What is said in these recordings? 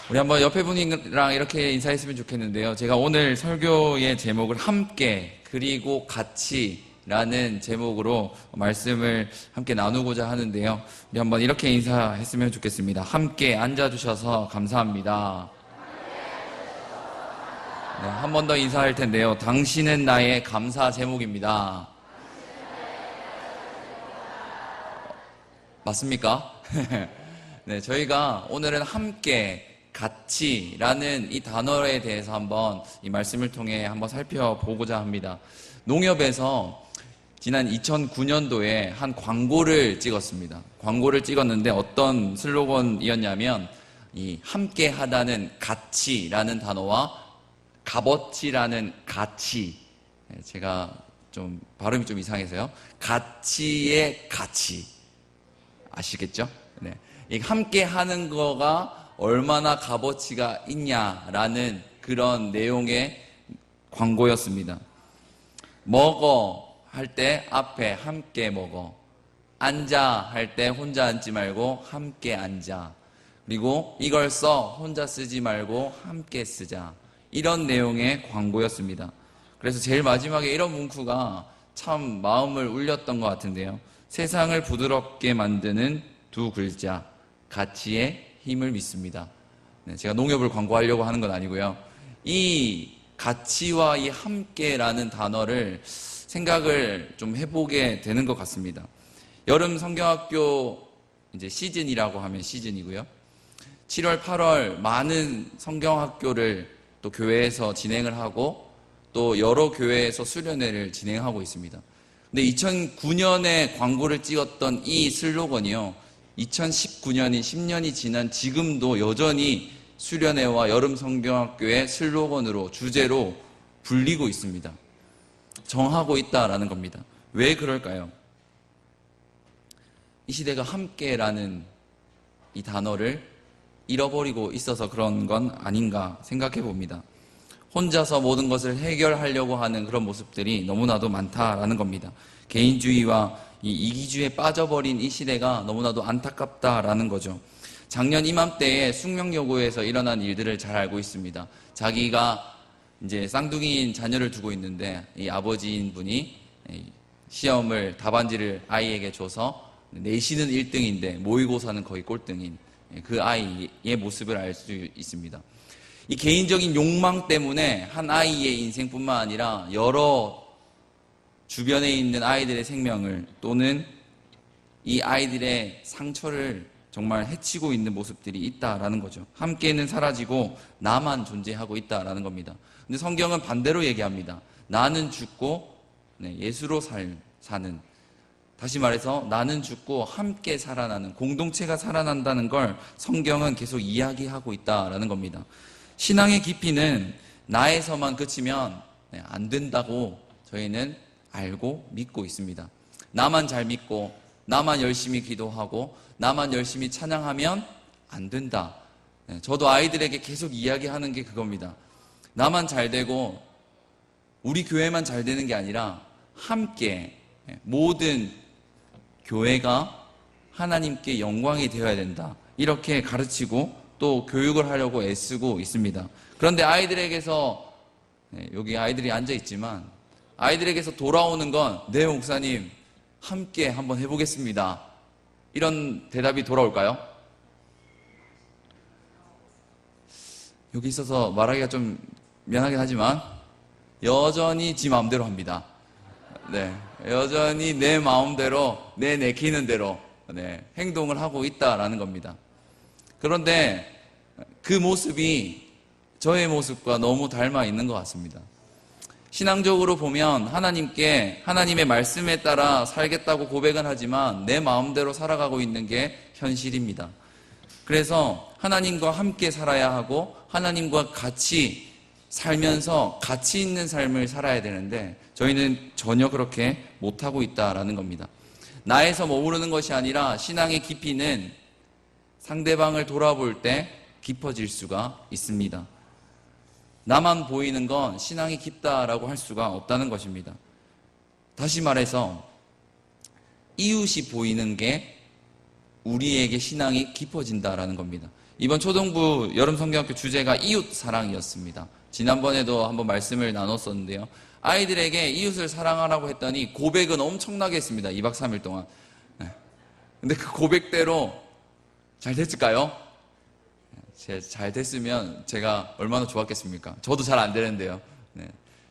우리 한번 옆에 분이랑 이렇게 인사했으면 좋겠는데요. 제가 오늘 설교의 제목을 함께 그리고 같이라는 제목으로 말씀을 함께 나누고자 하는데요. 우리 한번 이렇게 인사했으면 좋겠습니다. 함께 앉아주셔서 감사합니다. 네, 한 번 더 인사할 텐데요. 당신은 나의 감사 제목입니다. 맞습니까? 네, 저희가 오늘은 함께 같이라는 이 단어에 대해서 한번 이 말씀을 통해 한번 살펴보고자 합니다. 농협에서 지난 2009년도에 한 광고를 찍었습니다. 광고를 찍었는데 어떤 슬로건이었냐면 이 함께 하다는 가치라는 단어와 값어치라는 가치, 제가 좀 발음이 좀 이상해서요. 가치의 가치 아시겠죠? 네. 이 함께 하는 거가 얼마나 값어치가 있냐라는 그런 내용의 광고였습니다. 먹어 할 때 앞에 함께 먹어, 앉아 할 때 혼자 앉지 말고 함께 앉아, 그리고 이걸 써 혼자 쓰지 말고 함께 쓰자, 이런 내용의 광고였습니다. 그래서 제일 마지막에 이런 문구가 참 마음을 울렸던 것 같은데요. 세상을 부드럽게 만드는 두 글자, 가치의 힘을 믿습니다. 네, 제가 농협을 광고하려고 하는 건 아니고요. 이 가치와 이 함께라는 단어를 생각을 좀 해보게 되는 것 같습니다. 여름 성경학교 이제 시즌이라고 하면 시즌이고요. 7월, 8월 많은 성경학교를 또 교회에서 진행을 하고 또 여러 교회에서 수련회를 진행하고 있습니다. 근데 2009년에 광고를 찍었던 이 슬로건이요. 2019년이 10년이 지난 지금도 여전히 수련회와 여름 성경학교의 슬로건으로 주제로 불리고 있습니다. 정하고 있다라는 겁니다. 왜 그럴까요? 이 시대가 함께라는 이 단어를 잃어버리고 있어서 그런 건 아닌가 생각해 봅니다. 혼자서 모든 것을 해결하려고 하는 그런 모습들이 너무나도 많다라는 겁니다. 개인주의와 이 이기주의에 빠져버린 이 시대가 너무나도 안타깝다라는 거죠. 작년 이맘때에 숙명여고에서 일어난 일들을 잘 알고 있습니다. 자기가 이제 쌍둥이인 자녀를 두고 있는데 이 아버지인 분이 시험을 답안지를 아이에게 줘서 내신은 1등인데 모의고사는 거의 꼴등인 그 아이의 모습을 알 수 있습니다. 이 개인적인 욕망 때문에 한 아이의 인생뿐만 아니라 여러 주변에 있는 아이들의 생명을 또는 이 아이들의 상처를 정말 해치고 있는 모습들이 있다라는 거죠. 함께는 사라지고 나만 존재하고 있다라는 겁니다. 근데 성경은 반대로 얘기합니다. 나는 죽고 예수로 사는, 다시 말해서 나는 죽고 함께 살아나는, 공동체가 살아난다는 걸 성경은 계속 이야기하고 있다라는 겁니다. 신앙의 깊이는 나에서만 그치면 안 된다고 저희는 알고 믿고 있습니다. 나만 잘 믿고 나만 열심히 기도하고 나만 열심히 찬양하면 안 된다. 저도 아이들에게 계속 이야기하는 게 그겁니다. 나만 잘 되고 우리 교회만 잘 되는 게 아니라 함께 모든 교회가 하나님께 영광이 되어야 된다. 이렇게 가르치고 또 교육을 하려고 애쓰고 있습니다. 그런데 아이들에게서, 여기 아이들이 앉아 있지만 아이들에게서 돌아오는 건 네 목사님 함께 한번 해보겠습니다. 이런 대답이 돌아올까요? 여기 있어서 말하기가 좀 미안하긴 하지만 여전히 지 마음대로 합니다. 네, 여전히 내 마음대로 내 내키는 대로 행동을 하고 있다라는 겁니다. 그런데 그 모습이 저의 모습과 너무 닮아 있는 것 같습니다. 신앙적으로 보면 하나님께 하나님의 말씀에 따라 살겠다고 고백은 하지만 내 마음대로 살아가고 있는 게 현실입니다. 그래서 하나님과 함께 살아야 하고 하나님과 같이 살면서 가치 있는 삶을 살아야 되는데 저희는 전혀 그렇게 못하고 있다라는 겁니다. 나에서 머무르는 것이 아니라 신앙의 깊이는 상대방을 돌아볼 때 깊어질 수가 있습니다. 나만 보이는 건 신앙이 깊다라고 할 수가 없다는 것입니다. 다시 말해서 이웃이 보이는 게 우리에게 신앙이 깊어진다라는 겁니다. 이번 초등부 여름성경학교 주제가 이웃 사랑이었습니다. 지난번에도 한번 말씀을 나눴었는데요. 아이들에게 이웃을 사랑하라고 했더니 고백은 엄청나게 했습니다. 2박 3일 동안. 근데 그 고백대로 잘 됐을까요? 잘 됐으면 제가 얼마나 좋았겠습니까? 저도 잘 안 되는데요.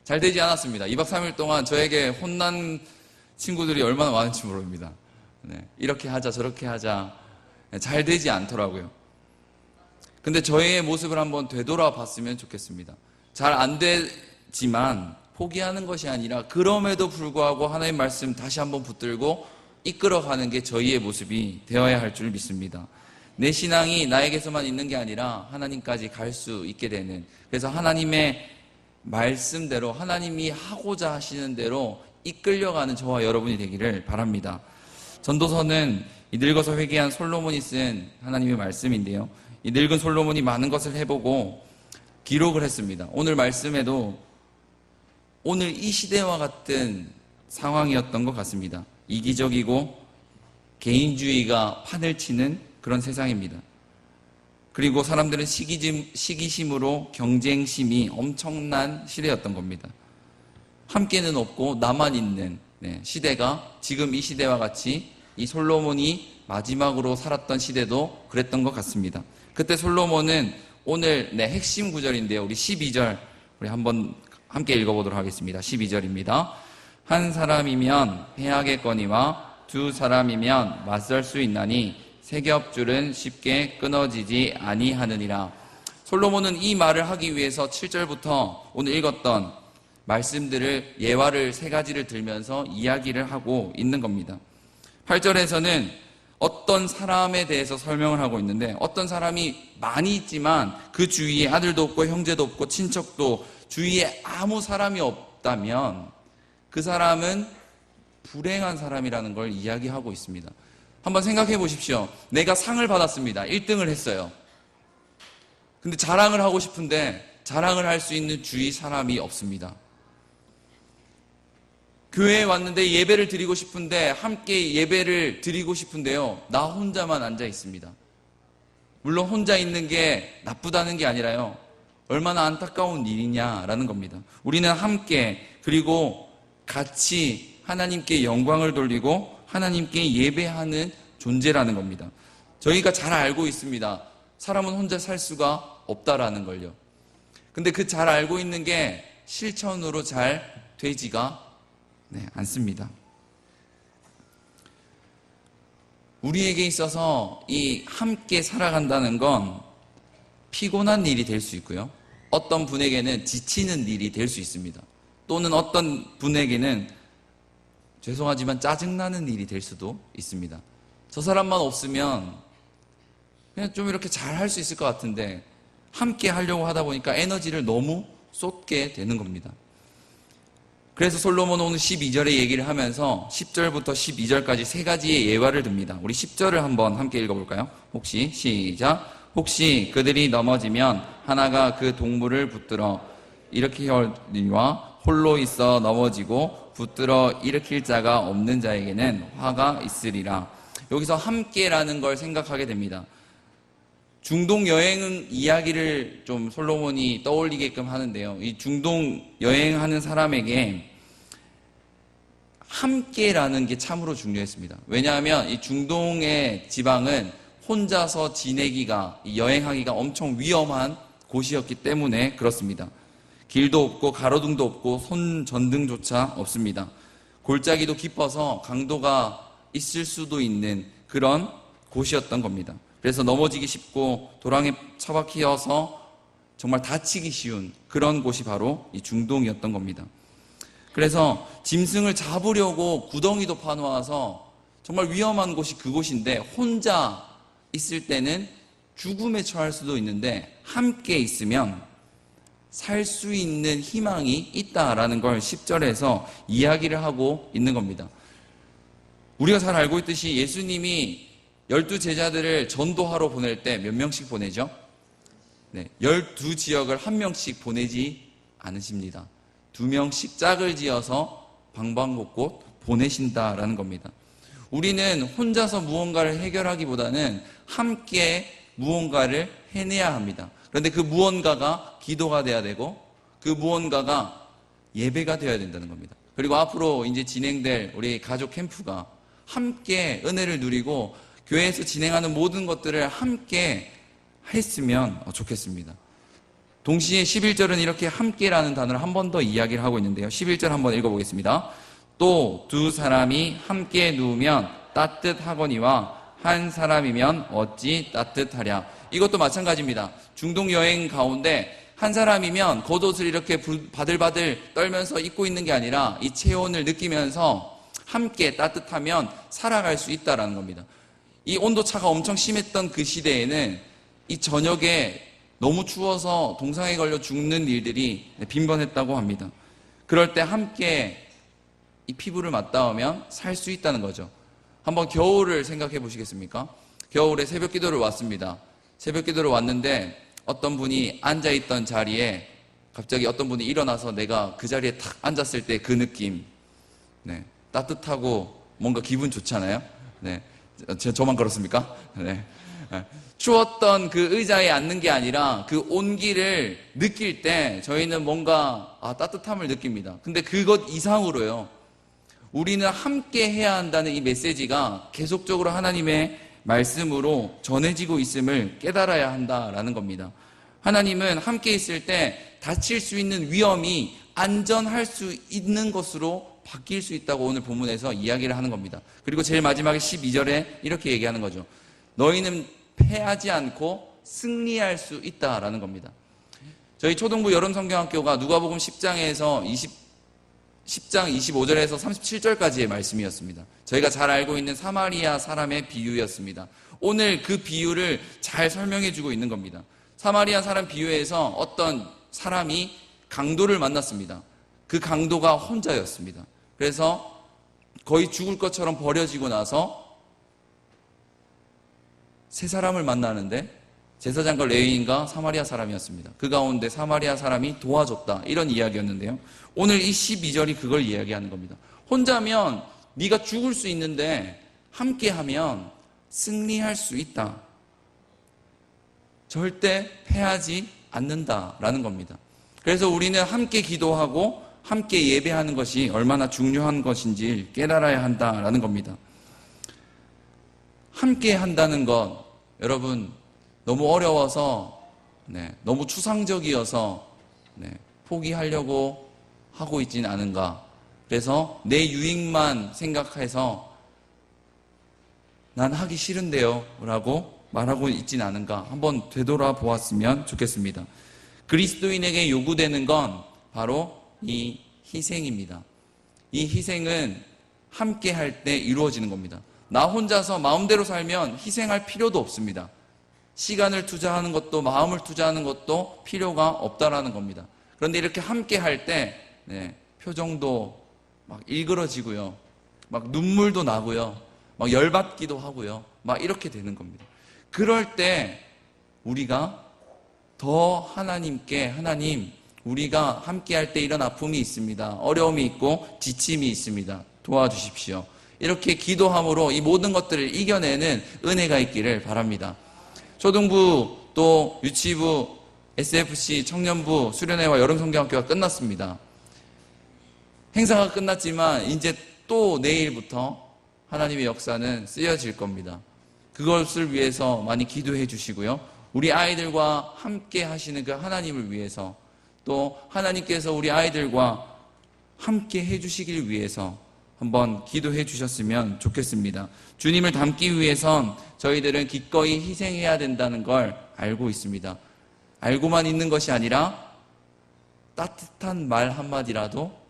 잘 되지 않았습니다. 2박 3일 동안 저에게 혼난 친구들이 얼마나 많은지 모릅니다. 이렇게 하자 저렇게 하자 잘 되지 않더라고요. 근데 저의 모습을 한번 되돌아 봤으면 좋겠습니다. 잘 안 되지만 포기하는 것이 아니라 그럼에도 불구하고 하나님 말씀 다시 한번 붙들고 이끌어가는 게 저희의 모습이 되어야 할 줄 믿습니다. 내 신앙이 나에게서만 있는 게 아니라 하나님까지 갈 수 있게 되는, 그래서 하나님의 말씀대로 하나님이 하고자 하시는 대로 이끌려가는 저와 여러분이 되기를 바랍니다. 전도서는 이 늙어서 회개한 솔로몬이 쓴 하나님의 말씀인데요. 이 늙은 솔로몬이 많은 것을 해보고 기록을 했습니다. 오늘 말씀에도 오늘 이 시대와 같은 상황이었던 것 같습니다. 이기적이고 개인주의가 판을 치는 그런 세상입니다. 그리고 사람들은 시기심으로 경쟁심이 엄청난 시대였던 겁니다. 함께는 없고 나만 있는 시대가 지금 이 시대와 같이 이 솔로몬이 마지막으로 살았던 시대도 그랬던 것 같습니다. 그때 솔로몬은 오늘 핵심 구절인데요. 우리 12절 우리 한번 함께 읽어보도록 하겠습니다. 12절입니다. 한 사람이면 패하겠거니와 두 사람이면 맞설 수 있나니 세 겹줄은 쉽게 끊어지지 아니하느니라. 솔로몬은 이 말을 하기 위해서 7절부터 오늘 읽었던 말씀들을 예화를 세 가지를 들면서 이야기를 하고 있는 겁니다. 8절에서는 어떤 사람에 대해서 설명을 하고 있는데 어떤 사람이 많이 있지만 그 주위에 아들도 없고 형제도 없고 친척도 주위에 아무 사람이 없다면 그 사람은 불행한 사람이라는 걸 이야기하고 있습니다. 한번 생각해 보십시오. 내가 상을 받았습니다. 1등을 했어요. 근데 자랑을 하고 싶은데 자랑을 할 수 있는 주위 사람이 없습니다. 교회에 왔는데 예배를 드리고 싶은데 함께 예배를 드리고 싶은데요. 나 혼자만 앉아 있습니다. 물론 혼자 있는 게 나쁘다는 게 아니라요. 얼마나 안타까운 일이냐라는 겁니다. 우리는 함께 그리고 같이 하나님께 영광을 돌리고 하나님께 예배하는 존재라는 겁니다. 저희가 잘 알고 있습니다. 사람은 혼자 살 수가 없다라는 걸요. 근데 그 잘 알고 있는 게 실천으로 잘 되지가 않습니다. 우리에게 있어서 이 함께 살아간다는 건 피곤한 일이 될 수 있고요. 어떤 분에게는 지치는 일이 될 수 있습니다. 또는 어떤 분에게는 죄송하지만 짜증나는 일이 될 수도 있습니다. 저 사람만 없으면 그냥 좀 이렇게 잘 할 수 있을 것 같은데 함께 하려고 하다 보니까 에너지를 너무 쏟게 되는 겁니다. 그래서 솔로몬은 오늘 12절에 얘기를 하면서 10절부터 12절까지 세 가지의 예화를 듭니다. 우리 10절을 한번 함께 읽어볼까요? 혹시 시작. 혹시 그들이 넘어지면 하나가 그 동물을 붙들어 일으키려니와 홀로 있어 넘어지고 붙들어 일으킬 자가 없는 자에게는 화가 있으리라. 여기서 함께라는 걸 생각하게 됩니다. 중동 여행 이야기를 좀 솔로몬이 떠올리게끔 하는데요. 이 중동 여행하는 사람에게 함께라는 게 참으로 중요했습니다. 왜냐하면 이 중동의 지방은 혼자서 지내기가, 여행하기가 엄청 위험한 곳이었기 때문에 그렇습니다. 길도 없고 가로등도 없고 손전등조차 없습니다. 골짜기도 깊어서 강도가 있을 수도 있는 그런 곳이었던 겁니다. 그래서 넘어지기 쉽고 도랑에 처박히어서 정말 다치기 쉬운 그런 곳이 바로 이 중동이었던 겁니다. 그래서 짐승을 잡으려고 구덩이도 파놓아서 정말 위험한 곳이 그곳인데 혼자 있을 때는 죽음에 처할 수도 있는데 함께 있으면 살 수 있는 희망이 있다라는 걸 10절에서 이야기를 하고 있는 겁니다. 우리가 잘 알고 있듯이 예수님이 12제자들을 전도하러 보낼 때 몇 명씩 보내죠? 12지역을 한 명씩 보내지 않으십니다. 2명씩 짝을 지어서 방방곳곳 보내신다라는 겁니다. 우리는 혼자서 무언가를 해결하기보다는 함께 무언가를 해내야 합니다. 그런데 그 무언가가 기도가 돼야 되고 그 무언가가 예배가 되어야 된다는 겁니다. 그리고 앞으로 이제 진행될 우리 가족 캠프가 함께 은혜를 누리고 교회에서 진행하는 모든 것들을 함께 했으면 좋겠습니다. 동시에 11절은 이렇게 함께라는 단어를 한 번 더 이야기를 하고 있는데요. 11절 한번 읽어보겠습니다. 또 두 사람이 함께 누우면 따뜻하거니와 한 사람이면 어찌 따뜻하랴. 이것도 마찬가지입니다. 중동 여행 가운데 한 사람이면 겉옷을 이렇게 바들바들 떨면서 입고 있는 게 아니라 이 체온을 느끼면서 함께 따뜻하면 살아갈 수 있다라는 겁니다. 이 온도차가 엄청 심했던 그 시대에는 이 저녁에 너무 추워서 동상에 걸려 죽는 일들이 빈번했다고 합니다. 그럴 때 함께 이 피부를 맞닿으면 살 수 있다는 거죠. 한번 겨울을 생각해 보시겠습니까? 겨울에 새벽 기도를 왔습니다. 새벽 기도를 왔는데 어떤 분이 앉아있던 자리에 갑자기 어떤 분이 일어나서 내가 그 자리에 탁 앉았을 때 그 느낌, 네, 따뜻하고 뭔가 기분 좋잖아요. 네, 저만 그렇습니까? 네. 추웠던 그 의자에 앉는 게 아니라 그 온기를 느낄 때 저희는 뭔가 따뜻함을 느낍니다. 근데 그것 이상으로요, 우리는 함께 해야 한다는 이 메시지가 계속적으로 하나님의 말씀으로 전해지고 있음을 깨달아야 한다라는 겁니다. 하나님은 함께 있을 때 다칠 수 있는 위험이 안전할 수 있는 것으로 바뀔 수 있다고 오늘 본문에서 이야기를 하는 겁니다. 그리고 제일 마지막에 12절에 이렇게 얘기하는 거죠. 너희는 패하지 않고 승리할 수 있다라는 겁니다. 저희 초등부 여름성경학교가 누가복음 10장에서 10장 25절에서 37절까지의 말씀이었습니다. 저희가 잘 알고 있는 사마리아 사람의 비유였습니다. 오늘 그 비유를 잘 설명해 주고 있는 겁니다. 사마리아 사람 비유에서 어떤 사람이 강도를 만났습니다. 그 강도가 혼자였습니다. 그래서 거의 죽을 것처럼 버려지고 나서 세 사람을 만나는데 제사장과 레위인과 사마리아 사람이었습니다. 그 가운데 사마리아 사람이 도와줬다, 이런 이야기였는데요. 오늘 이 12절이 그걸 이야기하는 겁니다. 혼자면 네가 죽을 수 있는데 함께하면 승리할 수 있다. 절대 패하지 않는다라는 겁니다. 그래서 우리는 함께 기도하고 함께 예배하는 것이 얼마나 중요한 것인지 깨달아야 한다라는 겁니다. 함께 한다는 것, 여러분, 너무 어려워서, 너무 추상적이어서 포기하려고 하고 있지는 않은가. 그래서 내 유익만 생각해서 난 하기 싫은데요 라고 말하고 있지는 않은가. 한번 되돌아보았으면 좋겠습니다. 그리스도인에게 요구되는 건 바로 이 희생입니다. 이 희생은 함께 할 때 이루어지는 겁니다. 나 혼자서 마음대로 살면 희생할 필요도 없습니다. 시간을 투자하는 것도 마음을 투자하는 것도 필요가 없다라는 겁니다. 그런데 이렇게 함께 할 때 표정도 막 일그러지고요, 막 눈물도 나고요, 막 열받기도 하고요, 막 이렇게 되는 겁니다. 그럴 때 우리가 더 하나님께, 하나님, 우리가 함께 할 때 이런 아픔이 있습니다, 어려움이 있고 지침이 있습니다, 도와주십시오, 이렇게 기도함으로 이 모든 것들을 이겨내는 은혜가 있기를 바랍니다. 초등부, 또 유치부, SFC, 청년부, 수련회와 여름성경학교가 끝났습니다. 행사가 끝났지만 이제 또 내일부터 하나님의 역사는 쓰여질 겁니다. 그것을 위해서 많이 기도해 주시고요, 우리 아이들과 함께 하시는 그 하나님을 위해서, 또 하나님께서 우리 아이들과 함께 해주시길 위해서 한번 기도해 주셨으면 좋겠습니다. 주님을 닮기 위해선 저희들은 기꺼이 희생해야 된다는 걸 알고 있습니다. 알고만 있는 것이 아니라 따뜻한 말 한마디라도,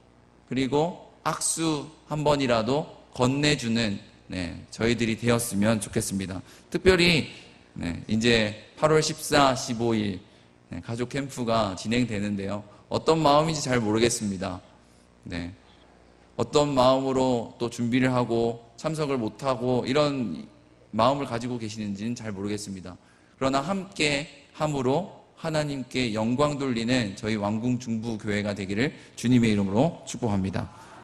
그리고 악수 한 번이라도 건네주는 저희들이 되었으면 좋겠습니다. 특별히 이제 8월 14, 15일 가족 캠프가 진행되는데요. 어떤 마음인지 잘 모르겠습니다. 어떤 마음으로 또 준비를 하고 참석을 못하고 이런 마음을 가지고 계시는지는 잘 모르겠습니다. 그러나 함께 함으로 하나님께 영광 돌리는 저희 왕궁 중부교회가 되기를 주님의 이름으로 축복합니다.